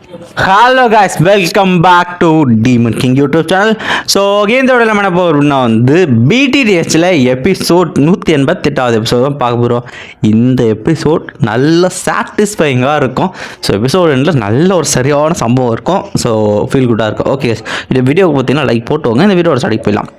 Hello guys, welcome back to demon king YouTube channel. So இந்த வீடியோவில் என்ன போகிறோம்னா வந்து பிடிடிஎஸ்ல எபிசோட் 188வது எபிசோட் தான் பார்க்க போகிறோம். இந்த எபிசோட் நல்ல சாட்டிஸ்ஃபைங்காக இருக்கும். ஸோ எபிசோடு நல்ல ஒரு சரியான சம்பவம் இருக்கும். ஸோ ஃபீல் குட்டாக இருக்கும். ஓகே, இந்த வீடியோவுக்கு பார்த்தீங்கன்னா லைக் போட்டுவோங்க. இந்த வீடியோட ஸ்டார்ட் போயிடலாம்.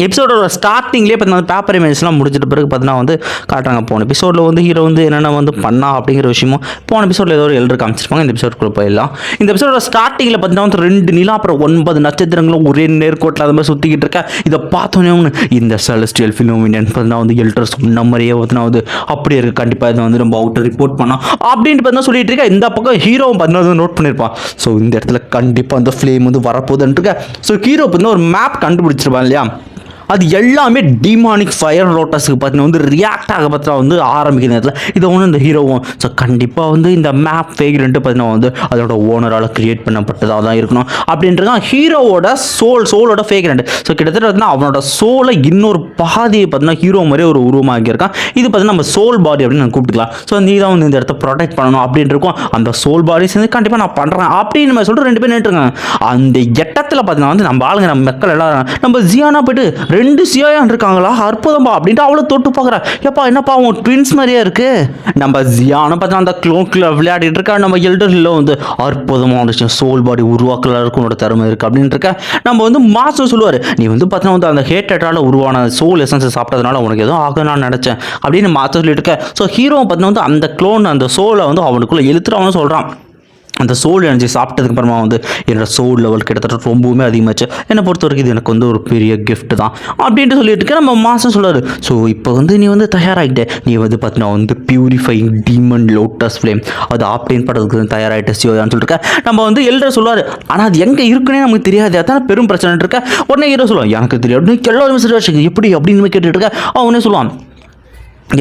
எபிசோடோட ஸ்டார்டிங்லேயே பார்த்தீங்கன்னா பேப்பர் இமேஜ்லாம் முடிச்சிட்ட பிறகு பார்த்தீங்கன்னா வந்து காட்டுறாங்க. போன எபிசோடில் வந்து ஹீரோ வந்து என்னென்ன வந்து பண்ணா அப்படிங்கிற விஷயமும் போன எபிசோடில் ஏதோ ஒரு எழுதி காமிச்சிருப்பாங்க. இந்த எபிசோடுக்குள்ள போயிடலாம். இந்த எபிசோட ஸ்டார்டிங்கில் பார்த்தீங்கன்னா வந்து 2 நிலா அப்புறம் 9 நட்சத்திரங்களும் ஒரே நேர்கோட்டில் அது மாதிரி சுற்றிக்கிட்டு இருக்கா. இதை பார்த்தோன்னே இந்த செலஸ்டியல் ஃபினோமினன் பார்த்தீங்கன்னா வந்து எல்டர் சொன்ன மாதிரியே பார்த்தீங்கன்னா வந்து அப்படியே இருக்குது. கண்டிப்பாக இதை வந்து நம்ம அவுட்டர் ரிப்போர்ட் பண்ணோம் அப்படின்ட்டு பார்த்தீங்கன்னா சொல்லிட்டு இருக்கா. இந்த பக்கம் ஹீரோவும் பார்த்தீங்கன்னா வந்து நோட் பண்ணியிருப்பான். ஸோ இந்த இடத்துல கண்டிப்பாக அந்த ஃப்ளேம் வந்து வரப்போகுதுன்ட்டு இருக்கா. ஸோ ஹீரோ பார்த்தீங்கன்னா ஒரு மேப் கண்டுபிடிச்சிருப்பான் இல்லையா. அது எல்லாமே டிமானிக் ஃபயர் லோட்டஸுக்கு பார்த்தீங்கன்னா வந்து ரியாக்ட் ஆக பார்த்தா வந்து ஆரம்பிக்கிற நேரத்தில் இதை ஒன்று இந்த ஹீரோவும் ஸோ கண்டிப்பாக வந்து இந்த மேப் ஃபேக்ரெண்ட்டு பார்த்தீங்கன்னா வந்து அதோட ஓனரால் கிரியேட் பண்ணப்பட்டதாக தான் இருக்கணும் அப்படின்ட்டு ஹீரோவோட சோலோட ஃபேக்ரெண்ட். ஸோ கிட்டத்தட்ட பார்த்தீங்கன்னா அவனோட சோலை இன்னொரு பாதியை பார்த்தீங்கன்னா ஹீரோ மாதிரியே ஒரு உருவமாக்கியிருக்கான். இது பார்த்தீங்கன்னா நம்ம சோல் பாடி அப்படின்னு நான் கூப்பிட்டுக்கலாம். ஸோ நீ தான் வந்து இந்த இடத்த ப்ரொடெக்ட் பண்ணணும் அப்படின்ட்டு இருக்கும். அந்த சோல் பாடி சேர்ந்து கண்டிப்பாக நான் பண்ணுறேன் அப்படின்னு நம்ம சொல்லிட்டு 2 பேர் நின்றுருக்காங்க. அந்த எட்டத்தில் பார்த்தீங்கன்னா வந்து நம்ம ஆளுங்க நம்ம மக்கள் எல்லாரும் நம்ம ஜியானா போயிட்டு 2 சியாயான் இருக்காங்களா அற்புதம்பா அப்படின்ட்டு அவ்வளோ தொட்டு பார்க்குறா. எப்பா என்னப்பா அவன் ட்வின்ஸ் மாதிரியே இருக்கு. நம்ம ஜியானை பார்த்தா அந்த க்ளோக்கில் விளையாடிட்டு இருக்கா. நம்ம எல்டர்ல வந்து அற்புதமாக வந்துச்சு சோல் பாடி உருவாக்கல இருக்குனோட திறமை இருக்குது அப்படின்ட்டு இருக்க. நம்ம வந்து மாஸ்டர் சொல்லுவார், நீ வந்து பார்த்தீங்கன்னா வந்து அந்த ஹேட்டட்டால் உருவான சோல் எசன்ஸை சாப்பிட்டதுனால உனக்கு எதுவும் ஆக நான் நினச்சேன் அப்படின்னு மாஸ்டர் சொல்லிட்டு இருக்க. ஸோ ஹீரோ பார்த்தீங்கன்னா வந்து அந்த க்ளோன் அந்த சோலை வந்து அவனுக்குள்ளே இழுத்துட்டு சொல்கிறான். அந்த சோல் எனர்ஜி சாப்பிட்டதுக்கு அப்புறமா வந்து என்னோட சோல் லெவல் கிட்டத்தட்ட ரொம்பவுமே அதிகமாச்சு. என்னை பொறுத்த வரைக்கும் இது எனக்கு வந்து ஒரு பெரிய கிஃப்ட் தான் அப்படின்ட்டு சொல்லிட்டு இருக்க. நம்ம மாதம் சொல்கிறாரு, ஸோ இப்போ வந்து நீ வந்து தயாராகிட்ட, நீ வந்து பார்த்தீங்கன்னா வந்து பியூரிஃபைங் டீமன் லோட்டஸ் ஃப்ளேம் அது ஆப்டேன் பண்ணுறதுக்கு தயாராகிட்ட சியோயான்னு சொல்லிட்டு நம்ம வந்து எல்டர் சொல்லுவார். ஆனால் அது எங்கே இருக்குன்னே நமக்கு தெரியாது, அதான் பெரும் பிரச்சனை இருக்க. உடனே ஹீரோ சொல்லுவான், எனக்கு தெரியாது எல்லாருமே சரியா எப்படி அப்படின்னு கேட்டுட்டு இருக்க. அவனே சொல்லுவான்,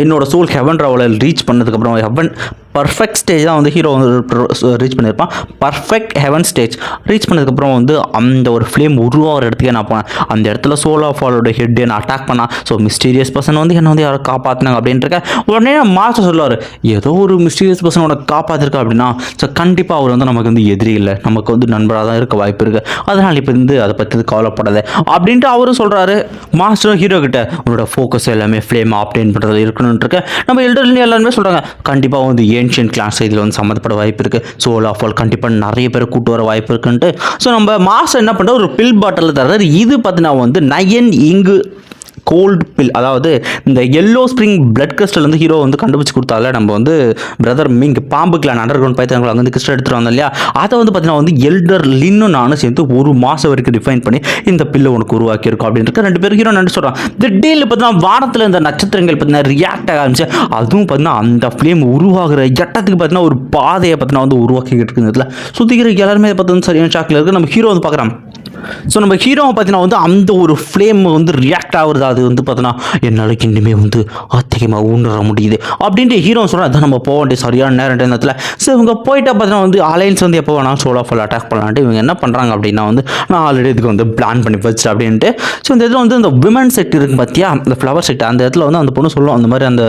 என்னோட சோல் ஹெவன் ட்ராவலில் ரீச் பண்ணதுக்கப்புறம் ஹெவன் பர்ஃபெக்ட் ஸ்டேஜ் தான் வந்து ஹீரோ வந்து ரீச் பண்ணியிருப்பான். பர்ஃபெக்ட் ஹெவன் ஸ்டேஜ் ரீச் பண்ணதுக்கப்புறம் வந்து அந்த ஒரு ஃப்ளேம் உருவாகிற இடத்துக்கே நான் போனேன். அந்த இடத்துல சோல் ஆஃப் ஆலோட ஹெட் என்னை அட்டாக் பண்ணான். ஸோ மிஸ்டீரியஸ் பர்சன் வந்து என்னை வந்து யாரை காப்பாற்றினாங்க அப்படின்ட்டு இருக்க. உடனே மாஸ்டர் சொல்லுவார், ஏதோ ஒரு மிஸ்டீரியஸ் பர்சனோட காப்பாற்றிருக்கா அப்படின்னா ஸோ கண்டிப்பாக அவர் வந்து நமக்கு வந்து எதிரி இல்லை, நமக்கு வந்து நண்பராக தான் இருக்க வாய்ப்பு இருக்குது. அதனால் இப்போ வந்து அதை பற்றி கவலைப்படாத அப்படின்ட்டு அவரும் சொல்கிறாரு. மாஸ்டரும் ஹீரோ கிட்ட உன்னோட ஃபோக்கஸ் எல்லாமே ஃப்ளேம் ஆப்டேன் பண்ணுறது இருக்கணும்னு இருக்க. நம்ம எல்டர்லேருந்து எல்லாருமே சொல்கிறாங்க, கண்டிப்பாக வந்து ஏன்ஷியன் கிளாஸ் இதில் வந்து சம்மந்தப்பட வாய்ப்பு இருக்குது. சோல் ஆஃப் ஆல் கண்டிப்பாக நிறைய பேர் கூட்டு வர வாய்ப்பு இருக்குன்ட்டு. ஸோ நம்ம மாஸ்டர் என்ன பண்ணுற ஒரு பில் பாட்டில் தர்றாரு. இது பார்த்தீங்கன்னா வந்து நயன் இங்கு கோல்டு பில், அதாவது இந்த எல்லோ ஸ்ப்ரிங் பிளட் கிறிஸ்டல் வந்து ஹீரோ வந்து கண்டுபிடிச்சி கொடுத்தால நம்ம வந்து பிரதர் மிங் பாம்பு கிளான் அண்டர் கிரவுண்ட் பைத்தவங்க அங்கே வந்து கிறிஸ்டல் எடுத்துகிட்டு வந்தோம் இல்லையா. அதை வந்து பார்த்தீங்கன்னா வந்து எல்டர் லின்னு நானும் சேர்ந்து 1 மாதம் வரைக்கும் டிஃபைன் பண்ணி இந்த பில்லை உனக்கு உருவாக்கியிருக்கோம் அப்படின்ட்டு 2 பேருக்கு ஹீரோ நன்றி சொல்கிறான். இந்த டேயில் பார்த்தீங்கன்னா வானத்தில் இந்த நட்சத்திரங்கள் பார்த்தீங்கன்னா ரியாக்ட் ஆக ஆரம்பிச்சு. அதுவும் பார்த்தீங்கன்னா அந்த ஃப்ளேம் உருவாகிற எட்டத்துக்கு பார்த்தீங்கன்னா ஒரு பாதையை பார்த்தீங்கன்னா வந்து உருவாக்கிக்கிட்டு இருக்கிறதுல சுற்றிக்கிற எல்லாருமே பார்த்தீங்கன்னா சரியான ஷாக்கில் இருக்குது. நம்ம ஹீரோ வந்து பார்க்குறான். ஸோ நம்ம ஹீரோவை பார்த்தீங்கன்னா வந்து அந்த ஒரு ஃப்ளேம் வந்து ரியாக்ட் ஆகுறது அது வந்து பார்த்தீங்கன்னா என்னால் இன்னுமே வந்து அதிகமாக உணர முடியுது அப்படின்ட்டு ஹீரோ சொல்கிறேன். அதான் நம்ம போக வேண்டிய சரியான நேரத்தில். ஸோ இவங்க போயிட்டா பார்த்தீங்கன்னா வந்து அலையன்ஸ் வந்து எப்போ வேணாலும் சோல் ஆஃப் ஆல் அட்டாக் பண்ணலான்ட்டு இவங்க என்ன பண்ணுறாங்க அப்படின்னா வந்து நான் ஆல்ரெடி இதுக்கு வந்து பிளான் பண்ணி வச்சு அப்படின்ட்டு. ஸோ இந்த இதில் வந்து இந்த விமன் செக்ட் இருக்குது பார்த்தியா, இந்த ஃப்ளவர் செக்ட், அந்த இடத்துல வந்து அந்த பொண்ணு சொல்லுவோம் அந்த மாதிரி அந்த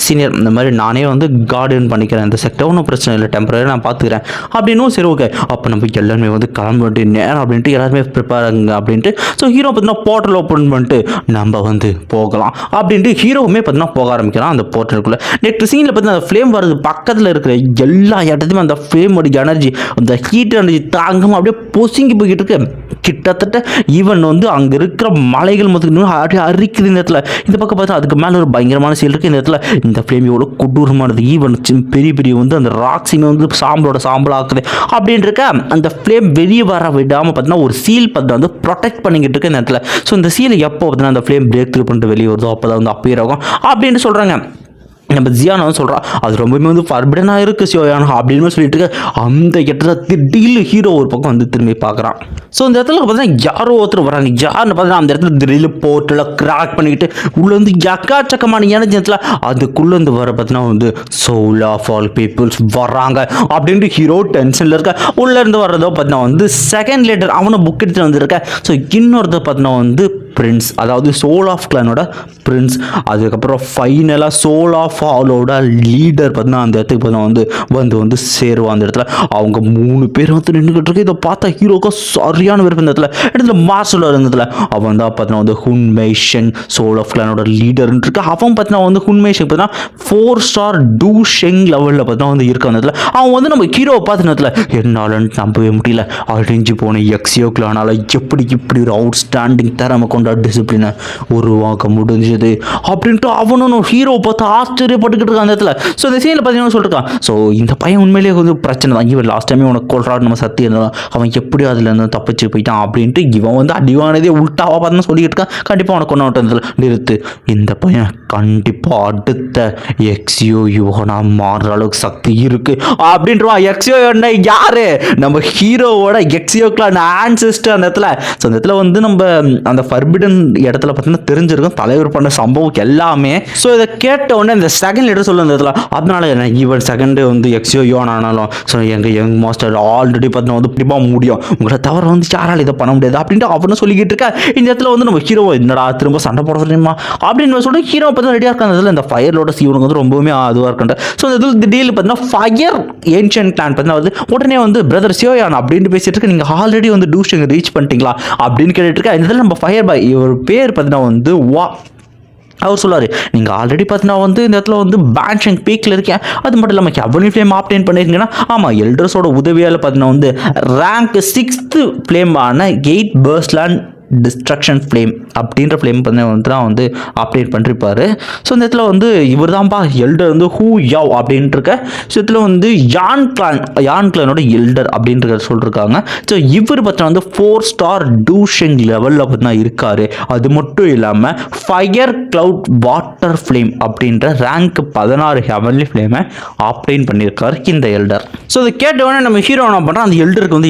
சீனியர் இந்த மாதிரி நானே வந்து கார்டன் பண்ணிக்கிறேன் இந்த செக்டர், ஒன்றும் பிரச்சனை இல்லை, டெம்பரரி நான் பார்த்துக்கிறேன் அப்படின்னும். சரி ஓகே, அப்போ நம்ம எல்லாருமே வந்து கிளம்ப வேண்டிய நேரம் அப்படின்ட்டு எல்லாருமே ப்ரிப்பேருங்க அப்படின்ட்டு. ஸோ ஹீரோ பார்த்தீங்கன்னா போர்ட்டல் ஓப்பன் பண்ணிட்டு நம்ம வந்து போகலாம் அப்படின்ட்டு ஹீரோவுமே பார்த்தீங்கன்னா போக ஆரம்பிக்கிறான் அந்த போர்ட்டலுக்குள்ளே. நெக்ஸ்ட் சீனில் பார்த்தீங்கன்னா அந்த ஃப்ளேம் வருது பக்கத்தில் இருக்கிற எல்லா இடத்துலையுமே அந்த ஃப்ளேமோட எனர்ஜி அந்த ஹீட் எனர்ஜி தாங்காமல் அப்படியே பொசுங்கி போய்கிட்டு இருக்கு. கிட்டத்தட்ட ஈவன் வந்து அங்கே இருக்கிற மலைகள் மொத்தம் அப்படியே அரிக்குது இந்த இடத்துல. இந்த பக்கம் பார்த்தா அதுக்கு மேலே ஒரு பயங்கரமான சீல் இருக்குது. இந்த இடத்துல இந்த ஃப்ளேம் எவ்வளோ கொடூரமானது. ஈவன் பெரிய பெரிய வந்து அந்த ராக்ஸிமே வந்து சாம்பல் ஆக்குது அப்படின்ட்டு இருக்க. அந்த ஃப்ளேம் வெளியே வர விடாமல் பார்த்தீங்கன்னா ஒரு சீல் பார்த்தா வந்து ப்ரொடெக்ட் பண்ணிக்கிட்டு இருக்கு இந்த இடத்துல. ஸோ இந்த சீல் எப்போ பார்த்தீங்கன்னா அந்த ஃப்ளேம் பிரேக் த்ரூ பண்ணிட்டு வெளியே வருதோ அப்போ தான் வந்து அப்பீர் ஆகும் அப்படின்ட்டு சொல்கிறாங்க. நம்ம ஜியானா சொல்கிறா அது ரொம்பவுமே வந்து ஃபர்பிடனாக இருக்குது சியோயானா அப்படின்னு சொல்லிட்டு இருக்கு. அந்த இடத்துல திடீர்னு ஹீரோ ஒரு பக்கம் வந்து திரும்பி பார்க்குறான். ஸோ இந்த இடத்துல பார்த்தீங்கன்னா யாரோ ஒருத்தர் வராங்க. யாருன்னு பார்த்தீங்கன்னா அந்த இடத்துல திடீர்னு போர்ட்டில் கிராக் பண்ணிக்கிட்டு உள்ளே வந்து எக்காச்சக்கமான எனர்ஜி இடத்துல அதுக்குள்ளேருந்து வர பார்த்தீங்கன்னா வந்து சோல் ஆஃப் ஆல் பீப்புள்ஸ் வராங்க அப்படின்ட்டு ஹீரோ டென்ஷனில் இருக்க. உள்ளேருந்து வர்றதோ பார்த்தீங்கன்னா வந்து செகண்ட் லேட்டர் அவனை புக் எடுத்துகிட்டு வந்துருக்க. ஸோ இன்னொருத்தர் பார்த்தீங்கன்னா வந்து பிரின்ஸ், அதாவது சோல் ஆஃப் கிளானோட பிரின்ஸ். அதுக்கப்புறம் ஃபைனலாக சோல் ஆஃப் ஆலோட லீடர் பார்த்தீங்கன்னா அந்த இடத்துக்கு பார்த்தீங்கன்னா வந்து சேருவான். அந்த இடத்துல அவங்க 3 பேர் வந்து நின்றுக்கிட்டு இருக்கு. இதை பார்த்தா ஹீரோக்கு சரியான விருப்பம். இந்த இடத்துல மார்ஷல் இருந்ததுல அவன் தான் பார்த்தீங்கன்னா வந்து ஹுன்மெய் ஷெங் சோல் ஆஃப் கிளானோட லீடர்னு இருக்கு. அவன் பார்த்தீங்கன்னா வந்து ஹுன்மெய் ஷெங் பார்த்தீங்கன்னா 4 ஸ்டார் டூ ஷெங் லெவலில் பார்த்தீங்கன்னா வந்து இருக்க அந்த இடத்துல அவன் வந்து நம்ம ஹீரோவை பார்த்துனதுல என்னாலன்னு நம்பவே முடியல. அழிஞ்சு போன எக்ஸியோ கிளானால இப்படி ஒரு அவுட்ஸ்டாண்டிங் திறமை கொண்ட டிசிப்ளினை உருவாக்க முடிஞ்சது அப்படின்ட்டு அவனும் ஹீரோ பார்த்து ஆச்சரியப்பட்டுக்கிட்டு இருக்கான் அந்த இடத்துல. ஸோ இந்த சீனில் பார்த்தீங்கன்னா சொல்லிருக்கான், ஸோ இந்த பையன் உண்மையிலேயே கொஞ்சம் பிரச்சனை தான். இவன் லாஸ்ட் டைமே உனக்கு கொள்றான்னு நம்ம சத்தியம் இருந்தாலும் அவன் எப்படியும் அதுல இருந்து தப்பிச்சு போயிட்டான் அப்படின்ட்டு இவன் வந்து அடிவானதே உள்டாவா பார்த்து சொல்லிட்டு இருக்கான். கண்டிப்பாக உனக்கு கொண்டு நிறுத்து, இந்த பையன் கண்டிப்பாக அடுத்த எக்ஸியோ யோனா மாறுற அளவுக்கு சக்தி இருக்கு அப்படின்றவா. எக்ஸியோ யோனா யாரு? நம்ம ஹீரோவோட எக்ஸியோ கிளான் ஆன்செஸ்டர் அந்த இடத்துல. ஸோ அந்த இடத்துல வந்து நம்ம அந்த ஃபர்பிடன் இடத்துல பார்த்தீங்கன்னா தெரிஞ்சிருக்கும் தலைவர் பண்ண சம்பவம் எல்லாமே. ஸோ இதை கேட்ட உடனே இந்த செகண்ட் லெட்டர் சொல்ல அந்த இடத்துல அதனால என்ன ஈவன் செகண்டு வந்து எக்ஸியோ யோன் ஆனாலும் ஸோ எங்கள் யங் மாஸ்டர் ஆல்ரெடி பார்த்தீங்கன்னா வந்து இப்படிப்பா முடியும், உங்களை தவிர வந்து யாரால் இதை பண்ண முடியாது அப்படின்ட்டு அவனு சொல்லிக்கிட்டு இருக்கா. இந்த இடத்துல வந்து நம்ம ஹீரோ என்னடா திரும்ப சண்டை போட தெரியுமா அப்படின்னு சொல்லிட்டு ஹீரோ பார்த்தா ரெடியாக இருக்காங்க. அதில் இந்த ஃபயரோட சீவனுக்கு வந்து ரொம்பவுமே அதுவாக இருக்காங்க. ஸோ இந்த இதில் திடீர்னு பார்த்தீங்கன்னா ஃபயர் ஏன்ஷியன் கிளான் பார்த்தீங்கன்னா வந்து உடனே வந்து பிரதர் சியோயான் அப்படின்ட்டு பேசிட்டு இருக்கு. நீங்கள் ஆல்ரெடி வந்து டூஷிங் ரீச் பண்ணிட்டீங்களா அப்படின்னு கேட்டுட்டு இருக்கா. இந்த இதில் நம்ம ஃபயர் பாய் இவர் பேர் பார்த்தீங்கன்னா வந்து அவர் சொல்லாரு, நீங்கள் ஆல்ரெடி பார்த்தீங்கன்னா வந்து இந்த இடத்துல வந்து பேன்ஷிங் பீக்கில் இருக்கேன், அது மட்டும் இல்லாமல் கெவலி ஃப்ளேம் ஆப்டெயின் பண்ணியிருக்கீங்கன்னா ஆமாம் எல்டர்ஸோட உதவியால் பார்த்தீங்கன்னா வந்து ரேங்க் 6th ஃப்ளேமான 8 பர்ஸ்லாண்ட் டிஸ்ட்ரக்ஷன் ஃப்ளேம் அப்படின்ற ஃப்ளேம் வந்து ஆப்ரேட் பண்ணிருப்பாரு. ஸோ இந்த இடத்துல வந்து இவர் தான்ப்பா எல்டர் வந்து ஹூ யாவ் அப்படின்ட்டு இருக்க. ஸோ இதில் வந்து யான் கிளானோட எல்டர் அப்படின்ற சொல்லியிருக்காங்க. ஸோ இவர் பார்த்தீங்கன்னா வந்து 4 ஸ்டார் டூஷிங் லெவலில் பார்த்தீங்கன்னா இருக்காரு. அது மட்டும் இல்லாமல் ஃபயர் கிளவுட் வாட்டர் ஃப்ளேம் அப்படின்ற ரேங்க் 16 ஹெவன்லி ஃப்ளேமை ஆப்ரேட் பண்ணியிருக்காரு இந்த எல்டர். ஸோ இதை கேட்டவொடனே நம்ம ஹீரோ என்ன பண்ணுறோம், அந்த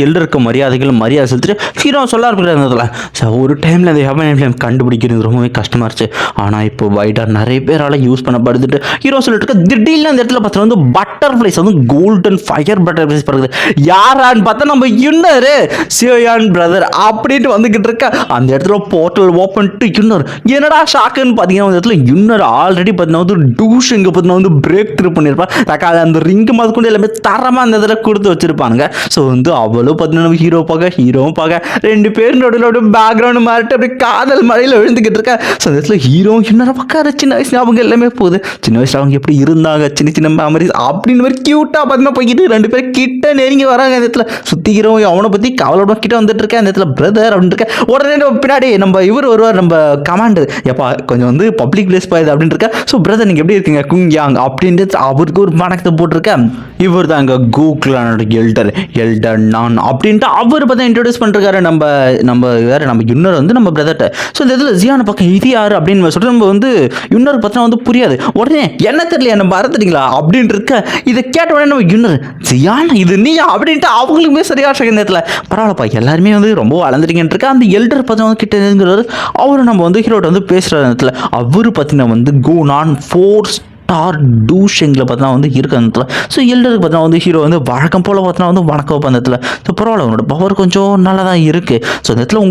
எல்டருக்கு மரியாதை செலுத்திட்டு ஹீரோ சொல்ல இருக்கிற ஒரு டைமில் அந்த ஹெவன் ஃப்ளேம் கண்டுபிடிக்கிறது ரொம்பவே கஷ்டமாக இருந்துச்சு. ஆனால் இப்போ வைடாக நிறைய பேரால் யூஸ் பண்ணப்படுதுட்டு ஹீரோ சொல்லிட்டு இருக்க. திடீர்னு அந்த இடத்துல பார்த்தா வந்து பட்டர்ஃப்ளைஸ் வந்து கோல்டன் ஃபயர் பட்டர்ஃப்ளைஸ் பறக்குது. யாரான்னு பார்த்தா நம்ம யுன்னர் சியோயான் பிரதர் அப்படின்ட்டு வந்துக்கிட்டு இருக்க. அந்த இடத்துல போர்ட்டல் ஓப்பன் டு யுன்னர். என்னடா ஷாக்குன்னு பார்த்தீங்கன்னா அந்த இடத்துல யுன்னர் ஆல்ரெடி பார்த்தீங்கன்னா வந்து டூஷிங்க பார்த்தீங்கன்னா வந்து பிரேக் த்ரூ பண்ணியிருப்பான். தக்கால அந்த ரிங்கு மாதிரி கூட எல்லாமே தரமாக அந்த இதில் கொடுத்து வச்சிருப்பானுங்க. ஸோ வந்து அவளும் பார்த்தீங்கன்னா ஹீரோவும் பார்க்க 2 பேர் நடுவில் பேக்ரவுண்ட் மாறிட்டு அப்படி காதல் மழையில் விழுந்துக்கிட்டு இருக்கா. ஸோ அந்த இடத்துல ஹீரோ இன்னொரு பக்கம் சின்ன வயசுல அவங்க எல்லாமே போகுது. சின்ன வயசுல அவங்க எப்படி இருந்தாங்க, சின்ன மெமரிஸ் அப்படின்னு மாதிரி கியூட்டாக பார்த்தீங்கன்னா போய்கிட்டு 2 பேர் கிட்ட நெருங்கி வராங்க. அந்த இடத்துல சுற்றி ஹீரோ அவனை பற்றி கவலை கிட்ட வந்துட்டு இருக்கேன். அந்த இடத்துல பிரதர் அப்படின்னு இருக்க. உடனே பின்னாடி நம்ம இவர் வருவார், நம்ம கமாண்டர் எப்பா கொஞ்சம் வந்து பப்ளிக் பிளேஸ் போயுது அப்படின்னு இருக்கா. ஸோ பிரதர் நீங்கள் எப்படி இருக்கீங்க குங்யாங் அப்படின்ட்டு அவருக்கு ஒரு வணக்கத்தை போட்டிருக்கேன். இவர் தான் இங்கே கூகுளானோட எல்டர் நான் அப்படின்ட்டு அவர் பார்த்தா இன்ட்ரோடியூஸ் பண்ணிருக்காரு. நம்ம யுன்னர் வந்து நம்ம பிரதர்ட்ட. ஸோ இந்த இதில் ஜியான பக்கம் இது யார் அப்படின்னு சொல்லிட்டு நம்ம வந்து யுன்னர் பார்த்தா வந்து புரியாது. உடனே என்ன தெரியல நம்ம மறந்துட்டீங்களா அப்படின்னு இருக்க. இதை கேட்ட உடனே நம்ம யுன்னர் ஜியான் இது நீயா அப்படின்ட்டு அவங்களுக்குமே சரியா இந்த இடத்துல பரவாயில்லப்பா எல்லாருமே வந்து ரொம்ப வளர்ந்துட்டீங்கன்னு இருக்க. அந்த எல்டர் பார்த்தா வந்து கிட்ட இருக்கிறாரு. அவரு நம்ம வந்து ஹீரோட்ட வந்து பேசுகிற இடத்துல அவரு பார்த்தீங்கன்னா வந்து கோ நான் 4 ஸ்டார் டூஷிங்கில் பார்த்தா வந்து இருக்க அந்த இடத்துல. ஸோ எல்டருக்கு பார்த்தா வந்து ஹீரோ வந்து வழக்கம் போல் பார்த்தா வந்து வணக்கம் அந்த இடத்துல. ஸோ பரவாயில்ல உங்களோட பவர் கொஞ்சம் நல்லா தான் இருக்குது. ஸோ இந்த இடத்துல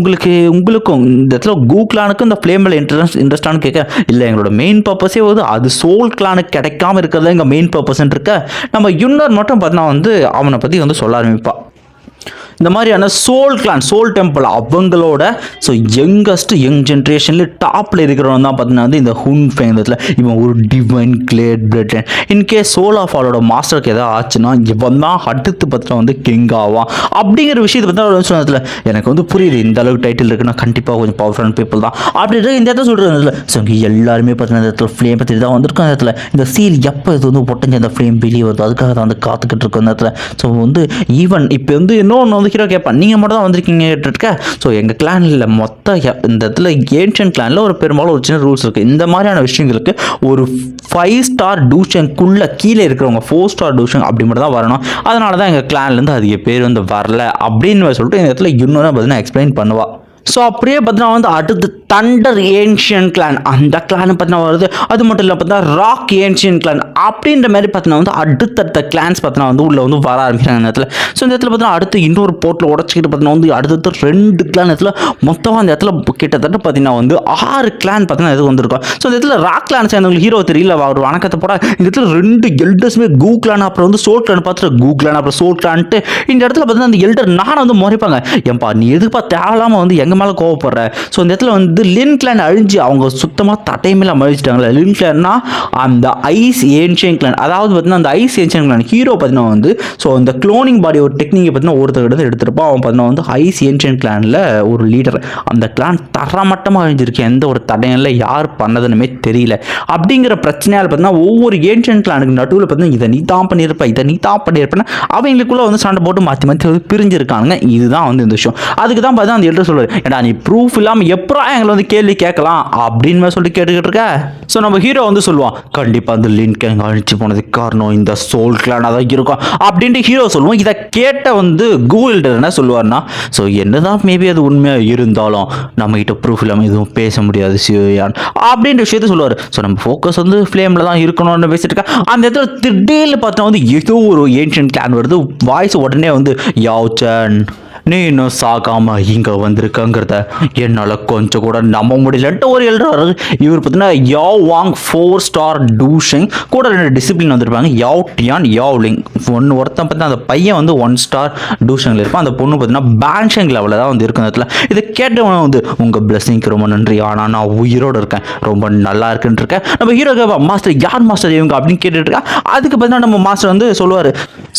உங்களுக்கும் இந்த இடத்துல கூக்ளானுக்கும் இந்த ஃப்ளேமில் இன்ட்ரெஸ்டானு கேட்க இல்லை எங்களோட மெயின் பர்பஸே வந்து அது சோல் கிளானுக்கு கிடைக்காம இருக்கிறது எங்கள் மெயின் பர்பஸ்ன்னு இருக்க. நம்ம யுன்னர் மட்டும் பார்த்தா வந்து அவனை பற்றி வந்து சொல்ல ஆரம்பிப்பா. இந்த மாதிரியான சோல் டெம்பிள் அவங்களோட ஸோ யங் ஜென்ரேஷனில் டாப்பில் இருக்கிறவன் தான் பார்த்தீங்கன்னா வந்து இந்த ஹுன்ஃபெங் இடத்துல இவன் ஒரு divine grade blood. In case soul of ஆலோட மாஸ்டருக்கு எதாவது ஆச்சுன்னா இவன் தான் அடுத்து பார்த்தா வந்து கிங் ஆவான் அப்படிங்கிற விஷயத்தை பற்றி சொன்னதில்ல. எனக்கு வந்து புரியுது இந்த அளவுக்கு டைட்டில் இருக்குன்னா கண்டிப்பாக கொஞ்சம் பவர்ஃபுல்லான பீப்புள் தான் அப்படின்றது இந்த இடத்துல சொல்கிறது. ஸோ இங்கே எல்லாருமே பார்த்தீங்கன்னா இந்த இடத்துல ஃப்ளேம் பற்றி தான் வந்திருக்கும். அந்த இடத்துல இந்த சீல் எப்போ இது வந்து ஒட்டஞ்சு அந்த ஃப்ளேம் வெளியே வருது அதுக்காக தான் வந்து காத்துக்கிட்டு இருக்கும் அந்த இடத்துல. ஸோ வந்து ஈவன் இப்போ வந்து இன்னொன்று ஹீரோ கேட்பான் நீங்கள் மட்டும் தான் வந்திருக்கீங்க கேட்டுருக்க. ஸோ எங்கள் கிளானில் மொத்த இந்த இடத்துல ஏன்ஷியன் கிளானில் ஒரு பெரும்பாலும் ஒரு சின்ன ரூல்ஸ் இருக்குது. இந்த மாதிரியான விஷயங்களுக்கு ஒரு 5 ஸ்டார் டூஷனுக்குள்ளே கீழே இருக்கிறவங்க 4 ஸ்டார் டூஷன் அப்படி மட்டும் தான் வரணும். அதனால தான் எங்கள் கிளான்லேருந்து அதிக பேர் வந்து வரல அப்படின்னு சொல்லிட்டு இந்த இடத்துல இன்னொன்று பார்த்தீங்கன்னா எக்ஸ்பிளைன் பண்ணுவா. ஸோ அப்படியே பார்த்தீங்கன்னா வந்து அடுத்து தண்டர் ஏன்ஷியன் கிளான், அந்த கிளான் பார்த்தீங்கன்னா வருது. அது மட்டும் இல்லை பார்த்தீங்கன்னா ராக் ஏன்ஷியன் கிளான் அப்படின்ற மாதிரி பார்த்தீங்கன்னா வந்து அடுத்தடுத்த கிளான்ஸ் பார்த்தீங்கன்னா வந்து உள்ள வந்து வர ஆரம்பிக்கிறாங்க இந்த இடத்துல. ஸோ இந்த இடத்துல பார்த்தீங்கன்னா அடுத்து இன்னொரு போர்ட்டில் உடச்சிக்கிட்டு பார்த்தீங்கன்னா வந்து அடுத்தடுத்து 2 கிளான் இடத்துல மொத்தமாக அந்த இடத்துல கிட்டத்தட்ட பார்த்தீங்கன்னா வந்து 6 கிளான் பார்த்தீங்கன்னா இது வந்திருக்கும். ஸோ இந்த இடத்துல ராக் கிளான் சேர்ந்தவங்களுக்கு ஹீரோ தெரியல, ஒரு வணக்கத்தை போட இந்த இடத்துல 2 எல்டர்ஸுமே கூ கிளான் அப்புறம் வந்து சோல் கிளான் பார்த்துட்டு கூ கிளான் அப்புறம் சோல் கிளான்ட்டு இந்த இடத்துல பார்த்தீங்கன்னா அந்த எல்டர் நானும் வந்து முறைப்பாங்க, ஏன்பா நீ எதுப்பா தேவையில்லாமல் வந்து எங்கள் மேலே கோவப்படுற. ஸோ இந்த இடத்துல வந்து லின் கிளான் அழிஞ்சு அவங்க சுத்தமாக தட்டையுமே அழிச்சிட்டாங்களே. லின் கிளான்னா அந்த ஐஸ் ஏன்ஷியன் கிளான், அதாவது பார்த்தீங்கன்னா அந்த ஐஸ் ஏன்ஷியன் கிளான் ஹீரோ பார்த்தீங்கன்னா வந்து ஸோ அந்த க்ளோனிங் பாடி ஒரு டெக்னிக்கை பார்த்தீங்கன்னா ஒருத்தர் எடுத்துருப்போம். அவன் பார்த்தீங்கன்னா வந்து ஐஸ் ஏன்ஷியன் கிளானில் ஒரு லீடர். அந்த கிளான் தரமட்டமாக அழிஞ்சிருக்கு, எந்த ஒரு தடையும் இல்லை, யார் பண்ணதுன்னுமே தெரியல. அப்படிங்கிற பிரச்சனையால் பார்த்தீங்கன்னா ஒவ்வொரு ஏன்ஷியன் கிளானுக்கு நடுவில் பார்த்தீங்கன்னா இதை நீ தான் பண்ணியிருப்ப, இதை நீ தான் பண்ணியிருப்பேன்னா அவங்களுக்குள்ள வந்து சண்டை போட்டு மாற்றி மாற்றி வந்து பிரிஞ்சிருக்கானுங்க. இதுதான் வந்து இந்த விஷயம். அதுக்கு தான் பார்த்தா அந்த எல்டர் சொல்லுவார், ஏடா நீ ப்ரூஃப் இல்லாமல் எப்போ எங்களை வந்து கேள்வி கேட்கலாம் அப்படின்னு சொல்லிட்டு கேட்டுக்கிட்டு இருக்க. ஸோ நம்ம ஹீரோ வந்து சொல்லுவான், கண்டிப்பாக அந்த லின் கேங் அழிச்சு போனதுக்கு காரணம் இந்த சோல் கிளானாக தான் இருக்கும் அப்படின்ட்டு ஹீரோ சொல்லுவோம். இதை கேட்ட வந்து கூகுள் என்ன சொல்லுவார்னா, ஸோ என்னதான் மேபி அது உண்மையாக இருந்தாலும் நம்மகிட்ட ப்ரூஃப் இல்லாமல் எதுவும் பேச முடியாது சியோயான் அப்படின்ற விஷயத்த சொல்லுவார். ஸோ நம்ம ஃபோக்கஸ் வந்து ஃப்ளேமில் தான் இருக்கணும்னு பேசிட்டு இருக்கேன். அந்த இடத்துல திடீர்னு பார்த்தா வந்து ஏதோ ஒரு ஏன்ஷியன் கிளான் வருது. வாய்ஸ் உடனே வந்து யாவ்சன் நீ இன்னும் சாகாமல் இங்கே வந்திருக்கங்கிறத என்னால் கொஞ்சம் கூட நம்ப முடியலன்ட்டு ஒரு எழுதுறாரு. இவர் பார்த்தீங்கன்னா யாவ் வாங் 4 ஸ்டார் டூஷிங் கூட 2 டிசிப்ளின் வந்திருப்பாங்க, யாவ் டியான் யாவ் லிங். ஒருத்தன் பார்த்தீங்கன்னா அந்த பையன் வந்து 1 ஸ்டார் டூஷிங்கில் இருப்பான், அந்த பொண்ணு பார்த்தீங்கன்னா பேன்ஷிங் லெவலில் தான் வந்து இருக்கும். இடத்துல இதை கேட்டவன வந்து உங்கள் பிளஸிங்க்கு ரொம்ப நன்றி, ஆனால் நான் உயிரோடு இருக்கேன், ரொம்ப நல்லா இருக்குன்னு இருக்கேன். நம்ம ஹீரோ கேட்பா, மாஸ்டர் யார் மாஸ்டர் இவங்க அப்படின்னு கேட்டுட்டு இருக்கா. அதுக்கு பார்த்தீங்கன்னா நம்ம மாஸ்டர் வந்து சொல்லுவார்,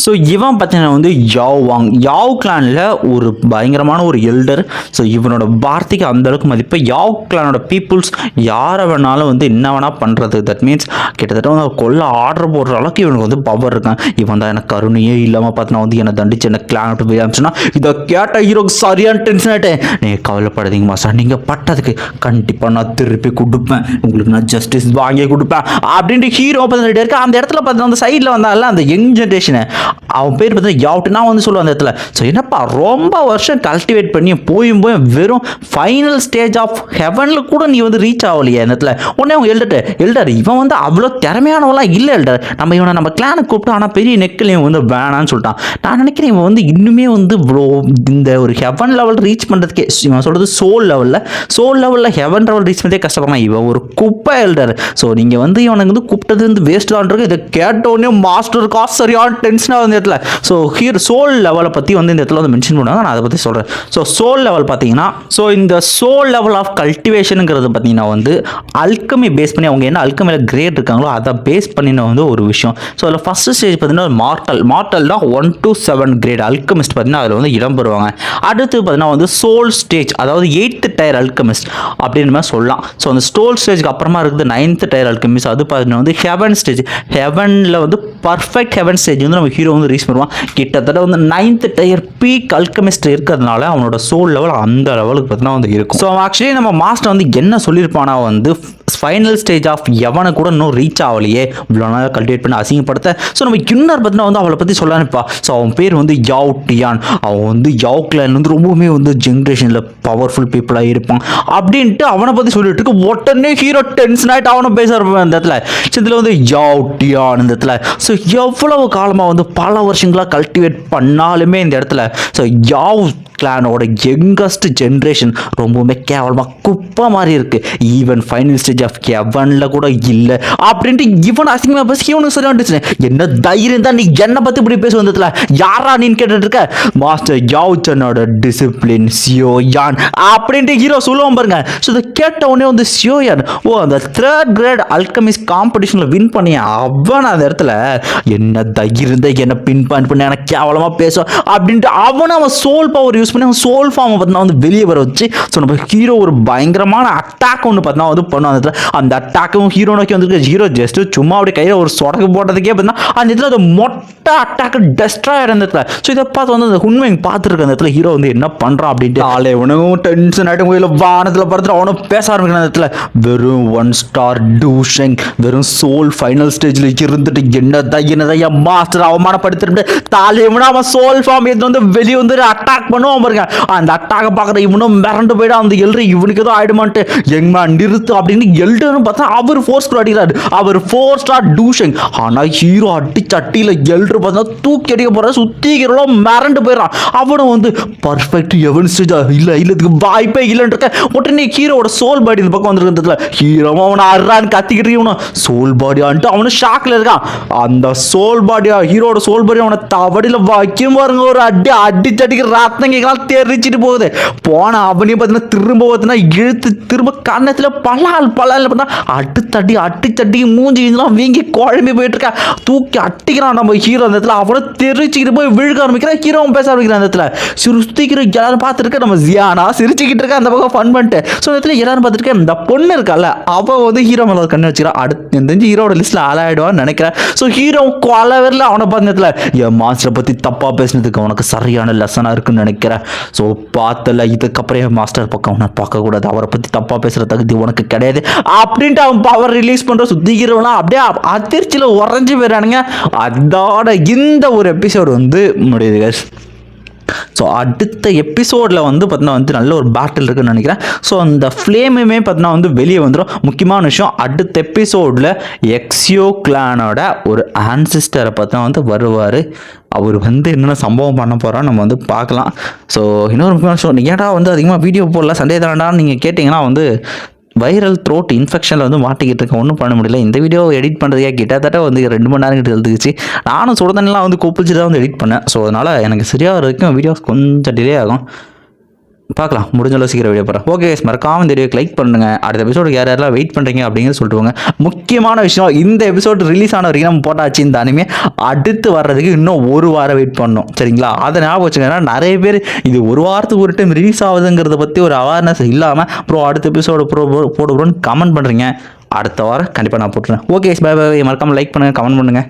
ஸோ இவன் பார்த்தீங்கன்னா வந்து யாவ் வாங் யாவ் கிளானில் ஒரு பயங்கரமான ஒரு எல்டர். ஸோ இவனோட வார்த்தைக்கு அந்த அளவுக்கு மதிப்பு. யாவ் கிளானோட பீப்புள்ஸ் யாரை வேணாலும் வந்து என்ன வேணா பண்ணுறது. தட் மீன்ஸ் கிட்டத்தட்ட வந்து கொல்ல ஆர்டர் போடுற அளவுக்கு இவனுக்கு வந்து பவர் இருக்கான். இவன் தான் எனக்கு கருணையே இல்லாமல் பார்த்தீங்கன்னா வந்து என்னை தண்டிச்சு என்ன கிளான் விட்டு போய் அனுப்பிச்சுன்னா இதை கேட்ட ஹீரோக்கு சரியான டென்ஷன் ஆகிட்டேன். நீங்கள் கவலைப்படாதீங்க மாஸ்டர், நீங்கள் பட்டதுக்கு கண்டிப்பாக நான் திருப்பி கொடுப்பேன், உங்களுக்கு நான் ஜஸ்டிஸ் வாங்கி கொடுப்பேன் அப்படின்ட்டு ஹீரோ பார்த்துட்டு இருக்கேன். அந்த இடத்துல பார்த்தீங்கன்னா அந்த சைடில் வந்தால அந்த யங் ஜென்ரேஷனை அவன் பேர் பார்த்தீங்கன்னா யாவ்ட்டு நான் வந்து சொல்லுவேன் அந்த இடத்துல. ஸோ என்னப்பா ரொம்ப வருஷம் கல்டிவேட் பண்ணி போயும் வெறும் ஃபைனல் ஸ்டேஜ் ஆஃப் ஹெவனில் கூட நீ வந்து ரீச் ஆகலையே அந்த இடத்துல. உடனே அவங்க எல்டர் இவன் வந்து அவ்வளோ திறமையானவெல்லாம் இல்லை எல்டர், இவனை நம்ம கிளானை கூப்பிட்டு ஆனால் பெரிய நெக்கிலையும் வந்து வேணான்னு சொல்லிட்டான். நான் நினைக்கிறேன் இவன் வந்து இன்னுமே வந்து இவ்வளோ இந்த ஒரு ஹெவன் லெவல் ரீச் பண்ணுறதுக்கே, இவன் சொல்கிறது சோல் லெவலில் ஹெவன் லெவல் ரீச் பண்ணதே கஷ்டப்படலாம். இவன் ஒரு குப்பை எல்டர். ஸோ நீங்கள் வந்து இவனுக்கு வந்து கூப்பிட்டது வந்து வேஸ்ட் தான் இருக்கு. இதை கேட்டோடனே மாஸ்டர் காசு சரியான டென்ஷனாக வந்து இடத்துல. ஸோ சோல் லெவலை பற்றி வந்து இந்த இடத்துல வந்து மென்ஷன் பண்ணுவாங்க, நான் அதை பற்றி சொல்கிறேன். ஸோ சோல் லெவல் பார்த்தீங்கன்னா, ஸோ இந்த சோல் லெவல் ஆஃப் கல்டிவேஷனுங்கிறது பார்த்தீங்கன்னா வந்து அல்கமி பேஸ் பண்ணி அவங்க என்ன அல்கமியில் கிரேட் இருக்காங்களோ அதை பேஸ் பண்ணின வந்து ஒரு விஷயம். ஸோ அதில் ஃபஸ்ட்டு ஸ்டேஜ் பார்த்தீங்கன்னா மார்டல் தான் 1 to 7 கிரேட் அல்கமிஸ்ட் பார்த்தீங்கன்னா அதில் வந்து இடம் பெறுவாங்க. அடுத்து பார்த்தீங்கன்னா வந்து சோல் ஸ்டேஜ், அதாவது 8th டயர் அல்கமிஸ்ட் அப்படின்னு மாதிரி சொல்லலாம். ஸோ அந்த சோல் ஸ்டேஜ்க்கு அப்புறமா இருக்குது 9th டயர் அல்கமிஸ்ட். அது பார்த்தீங்கன்னா வந்து ஹெவன் ஸ்டேஜ். ஹெவனில் வந்து பர்ஃபெக்ட் ஹெவன் ஸ்டேஜ் வந்து நம்ம ஹீரோ வந்து ரீச் பண்ணுவான். கிட்டத்தட்ட வந்து 9th டயர் பீக் அல்கமிஸ்ட் இருக்கிறதுனால அவனோட சோல் லெவல் அந்த லெவலுக்கு பார்த்தீங்கன்னா வந்து இருக்கும். ஸோ ஆக்சுவலி நம்ம மாஸ்டர் வந்து என்ன சொல்லியிருப்பானா வந்து ஃபைனல் ஸ்டேஜ் ஆஃப் எவனை கூட இன்னும் ரீச் ஆகலையே, இவ்வளோ நாள் கல்டிவேட் பண்ணி அசிங்கப்படுத்த. ஸோ நம்ம இன்னர் பார்த்தீங்கன்னா வந்து அவளை பற்றி சொல்லலாம்ப்பா. ஸோ அவன் பேர் வந்து யாவ் டியான். அவன் வந்து யாவ் கிளான் வந்து ரொம்பவுமே வந்து ஜென்ரேஷனில் பவர்ஃபுல் பீப்புளாக இருப்பான் அப்படின்ட்டு அவனை பற்றி சொல்லிட்டு இருக்கு. உடனே ஹீரோ டென்ஷன் ஆகிட்டு அவனை பேச இருப்பான் இந்த இடத்துல. இதில் வந்து யாவ் டியான் இந்த இடத்துல. ஸோ எவ்வளவு காலமாக வந்து பல வருஷங்களாக கல்டிவேட் பண்ணாலுமே இந்த இடத்துல ஸோ யாவ் கிளானோட யங்கஸ்ட் ஜென்ரேஷன் ரொம்பவுமே கேவலமாக குப்பை மாதிரி இருக்கு. ஈவன் ஃபைனல் ஸ்டேஜ் ஆஃப் ஹெவனில் கூட இல்லை அப்படின்ட்டு இவன் அசிங்கமாக பேசி இவனுக்கு சரியா வந்துச்சு. என்ன தைரியம் தான் நீ என்னை பற்றி இப்படி பேச வந்ததுல யாரா நீன்னு கேட்டுட்டு இருக்க. மாஸ்டர் யாவ்சனோட டிசிப்ளின் சியோயான் அப்படின்ட்டு ஹீரோ சொல்லுவான் பாருங்க. ஸோ இதை கேட்ட உடனே வந்து சியோயான் அந்த 3rd கிரேட் அல்கமிஸ்ட் காம்படிஷனில் வின் பண்ணிய அவன் அந்த இடத்துல என்ன தைரியம் தான் என்ன பின் பாயிண்ட் பண்ணி எனக்கு கேவலமாக பேசும் அப்படின்ட்டு அவன் சோல் பவர் யூஸ் பண்ணி அவன் சோல் ஃபார்மை பார்த்தீங்கன்னா வந்து வெளியே வர வச்சு. ஸோ நம்ம ஹீரோ ஒரு பயங்கரமான அட்டாக் ஒன்று பார்த்தீங்கன்னா வந்து பண்ணுவாங்க. அந்த அட்டாக்கும் ஹீரோ நோக்கி வந்துருக்கு. ஹீரோ ஜஸ்ட் சும்மா அப்படியே கையில் ஒரு சொடக்கு போட்டதுக்கே பார்த்தீங்கன்னா அந்த இடத்துல அது மொட்டை அட்டாக் டெஸ்ட்ராயர் அந்த இடத்துல. ஸோ இதை பார்த்து வந்து அந்த உண்மை பார்த்துருக்கு அந்த இடத்துல ஹீரோ வந்து என்ன பண்ணுறான் அப்படின்ட்டு ஆளே உனவும் டென்ஷன் ஆகிட்டு கோயில வானத்தில் பார்த்துட்டு அவனும் பேச ஆரம்பிக்கிறான் அந்த இடத்துல. வெறும் 1 ஸ்டார் டூஷிங் வெறும் சோல் ஃபைனல் ஸ்டேஜில் இருந்துட்டு என்னதான் மாஸ்டர் அவமானப்படுத்திட்டு தாலேவனா அவன் சோல் ஃபார்ம் எடுத்து வந்து வெளியே வந்து அட்டாக் பண்ணும். பண்ணுவான் பாருங்க. அந்த அட்டாக பார்க்குற இவனும் மிரண்டு போயிடும். அந்த எல்ரு இவனுக்கு ஏதோ ஆயிடுமான்ட்டு எங்கம்மா நிறுத்து அப்படின்னு எல்டர்னு பார்த்தா அவர் 4 ஸ்டார் அடிக்கிறாரு. அவர் 4 ஸ்டார் டூஷங். ஆனால் ஹீரோ அடி சட்டியில் எல்டர் பார்த்தா தூக்கி அடிக்க போகிற சுத்திக்கிறோம் மிரண்டு போயிடறான். அவனும் வந்து பர்ஃபெக்ட் எவன்ஸ்டா இல்லை இதுக்கு வாய்ப்பே இல்லைன்னு இருக்க. உடனே ஹீரோட சோல் பாடி இந்த பக்கம் வந்துருக்கிறதுல ஹீரோவும் அவனை அறான்னு கத்திக்கிட்டு இவனும் சோல் பாடியான்ட்டு அவனு ஷாக்ல இருக்கான். அந்த சோல் பாடியா ஹீரோட சோல் பாடி அவனை தவடியில் வைக்கும் பாருங்க. ஒரு அடி அடிச்சடிக்கிற ரத்தங்கைகளால் தெரிச்சிட்டு போகுது. போன அவனையும் பார்த்தீங்கன்னா திரும்ப பார்த்தீங்கன்னா இழுத்து திரும்ப கண்ணத்தில் பலால் பார்த்தா அடித்தடி மூஞ்சிலாம் வீங்கி குழம்பி போயிட்டு இருக்கா. தூக்கி அட்டிக்கிறான் நம்ம ஹீரோ. அந்த இடத்துல அவனை தெரிச்சுக்கிட்டு போய் விழுக ஆரம்பிக்கிறான். ஹீரோவும் பேச ஆரம்பிக்கிறான். அந்த இடத்துல சுருத்திக்கிற எல்லாரும் பார்த்துருக்க நம்ம ஜியானா சிரிச்சுக்கிட்டு இருக்கா. அந்த பக்கம் ஃபன் பண்ணிட்டு ஸோ இந்த இடத்துல எல்லாரும் பார்த்துருக்கேன். இந்த பொண்ணு இருக்கால அவள் வந்து ஹீரோ மேலே ஒரு கண்ணு வச்சுக்கிறான். அடுத்து தெரிஞ்சு ஹீரோட லிஸ்ட்டில் ஆளாயிடுவான்னு நினைக்கிறேன். ஸோ ஹீரோ கொலவரில் அவனை பார்த்ததுல என் மாஸ்டரை பற்றி தப்பாக பேசினதுக்கு அவனுக்கு சரியான லெசனாக இருக்குன்னு நினைக்கிறேன். ஸோ பார்த்தல இதுக்கப்புறம் என் மாஸ்டர் பக்கம் அவனை பார்க்கக்கூடாது. அவரை பற்றி தப்பாக பேசுகிற தகுதி உனக்கு கிடையாது அப்படின்ட்டு அவன் பவர் ரிலீஸ் பண்ணுற சுத்திக்கிறவனா அப்படியே அதிர்ச்சியில் உறைஞ்சி போயிடானுங்க. அதோட இந்த ஒரு எபிசோடு வந்து முடியுது guys. ஸோ அடுத்த எபிசோடில் வந்து பார்த்தீங்கன்னா வந்து நல்ல ஒரு பேட்டில் இருக்குன்னு நினைக்கிறேன். ஸோ அந்த ஃப்ளேமுமே பார்த்தீங்கன்னா வந்து வெளியே வந்துடும். முக்கியமான விஷயம் அடுத்த எபிசோடில் எக்ஸியோ கிளானோட ஒரு ஆன்சிஸ்டரை பார்த்தா வந்து வருவார். அவர் வந்து என்னென்ன சம்பவம் பண்ண போகிறோம் நம்ம வந்து பார்க்கலாம். ஸோ இன்னொரு முக்கியமான விஷயம் ஏன்டா வந்து அதிகமாக வீடியோ போடல சண்டே தானடான்னு நீங்கள் கேட்டிங்கன்னா வந்து வைரல் த்ரோட் இன்ஃபெக்ஷனில் வந்து மாட்டிக்கிட்டு இருக்கேன். ஒன்றும் பண்ண முடியல. இந்த வீடியோ எடிட் பண்ணுறதுக்கே கிட்டத்தட்ட வந்து 2 மணி நேரம் கிட்ட எழுதுச்சு. நானும் சுட தண்ணிலாம் வந்து கூப்பிட்டு தான் வந்து எடிட் பண்ணேன். ஸோ அதனால் எனக்கு சரியாக வரைக்கும் வீடியோஸ் கொஞ்சம் டிலே ஆகும். பார்க்கலாம் முடிஞ்சளவு சீக்கிரம் வீடியோ போகிறேன். ஓகே மறக்காம இந்த வீடியோக்கு லைக் பண்ணுங்கள். அடுத்த எபிசோடுக்கு யாரெல்லாம் வெயிட் பண்ணுறீங்க அப்படிங்கிறது சொல்லிட்டு போங்க. முக்கியமான விஷயம் இந்த எபிசோடு ரிலீஸ் ஆன வரைக்கும் நம்ம போட்டாச்சு. இந்த அனிமே அடுத்து வர்றதுக்கு இன்னும் 1 வாரம் வெயிட் பண்ணணும் சரிங்களா. அதை ஞாபகம் வச்சுங்க. ஏன்னா நிறைய பேர் இது 1 வாரத்துக்கு ஒரு டைம் ரிலீஸ் ஆகுதுங்கிறத பற்றி ஒரு அவேர்னஸ் இல்லாமல் அடுத்த எபிசோடு போடுறோன்னு கமெண்ட் பண்ணுறீங்க. அடுத்த வாரம் கண்டிப்பாக நான் போட்டுறேன். Okay bye bye. மறக்காமல் லைக் பண்ணுங்கள் கமெண்ட் பண்ணுங்கள்.